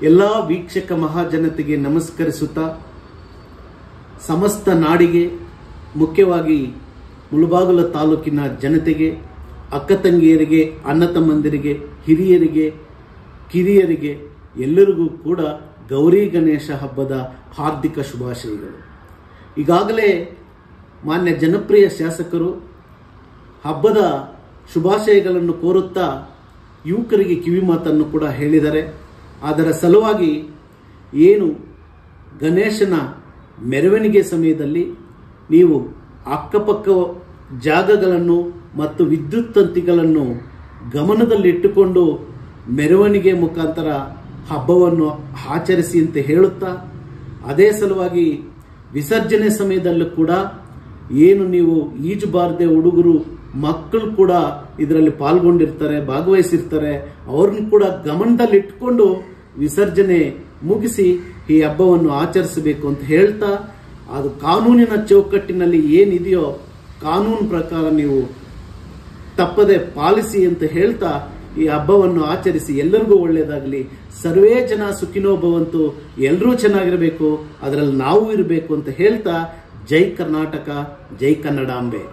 ಎಲ್ಲ ವೀಕ್ಷಕ ಮಹಾಜನತೆಗೆ ನಮಸ್ಕರಿಸುತ್ತಾ ಸಮಸ್ತ ನಾಡಿಗೆ, ಮುಖ್ಯವಾಗಿ ಮುಳಬಾಗಿಲ ತಾಲೂಕಿನ ಜನತೆಗೆ, ಅಕ್ಕ ತಂಗಿಯರಿಗೆ, ಅಣ್ಣ ತಮ್ಮಂದಿರಿಗೆ, ಹಿರಿಯರಿಗೆ, ಕಿರಿಯರಿಗೆ ಎಲ್ಲರಿಗೂ ಕೂಡ ಗೌರಿ ಗಣೇಶ ಹಬ್ಬದ ಹಾರ್ದಿಕ ಶುಭಾಶಯಗಳು. ಈಗಾಗಲೇ ಮಾನ್ಯ ಜನಪ್ರಿಯ ಶಾಸಕರು ಹಬ್ಬದ ಶುಭಾಶಯಗಳನ್ನು ಕೋರುತ್ತಾ ಯುವಕರಿಗೆ ಕಿವಿ ಮಾತನ್ನು ಕೂಡ ಹೇಳಿದ್ದಾರೆ. ಅದರ ಸಲುವಾಗಿ ಏನು ಗಣೇಶನ ಮೆರವಣಿಗೆ ಸಮಯದಲ್ಲಿ ನೀವು ಅಕ್ಕಪಕ್ಕ ಜಾಗಗಳನ್ನು ಮತ್ತು ವಿದ್ಯುತ್ ತಂತಿಗಳನ್ನು ಗಮನದಲ್ಲಿಟ್ಟುಕೊಂಡು ಮೆರವಣಿಗೆ ಮುಖಾಂತರ ಹಬ್ಬವನ್ನು ಆಚರಿಸಿ ಅಂತ ಹೇಳುತ್ತಾ, ಅದೇ ಸಲುವಾಗಿ ವಿಸರ್ಜನೆ ಸಮಯದಲ್ಲೂ ಕೂಡ ಏನು ನೀವು ಈಜುಬಾರದೆ ಹುಡುಗರು ಮಕ್ಕಳು ಕೂಡ ಇದರಲ್ಲಿ ಪಾಲ್ಗೊಂಡಿರ್ತಾರೆ, ಭಾಗವಹಿಸಿರ್ತಾರೆ, ಅವ್ರನ್ನ ಕೂಡ ಗಮನದಲ್ಲಿಟ್ಕೊಂಡು ವಿಸರ್ಜನೆ ಮುಗಿಸಿ ಈ ಹಬ್ಬವನ್ನು ಆಚರಿಸಬೇಕು ಅಂತ ಹೇಳ್ತಾ, ಅದು ಕಾನೂನಿನ ಚೌಕಟ್ಟಿನಲ್ಲಿ ಏನಿದೆಯೋ ಕಾನೂನು ಪ್ರಕಾರ ನೀವು ತಪ್ಪದೆ ಪಾಲಿಸಿ ಅಂತ ಹೇಳ್ತಾ ಈ ಹಬ್ಬವನ್ನು ಆಚರಿಸಿ ಎಲ್ಲರಿಗೂ ಒಳ್ಳೆಯದಾಗಲಿ. ಸರ್ವೇ ಜನ ಸುಖಿನೋ ಭವಂತು, ಎಲ್ಲರೂ ಚೆನ್ನಾಗಿರಬೇಕು, ಅದರಲ್ಲಿ ನಾವು ಇರಬೇಕು ಅಂತ ಹೇಳ್ತಾ, ಜೈ ಕರ್ನಾಟಕ, ಜೈ ಕನ್ನಡಾಂಬೆ.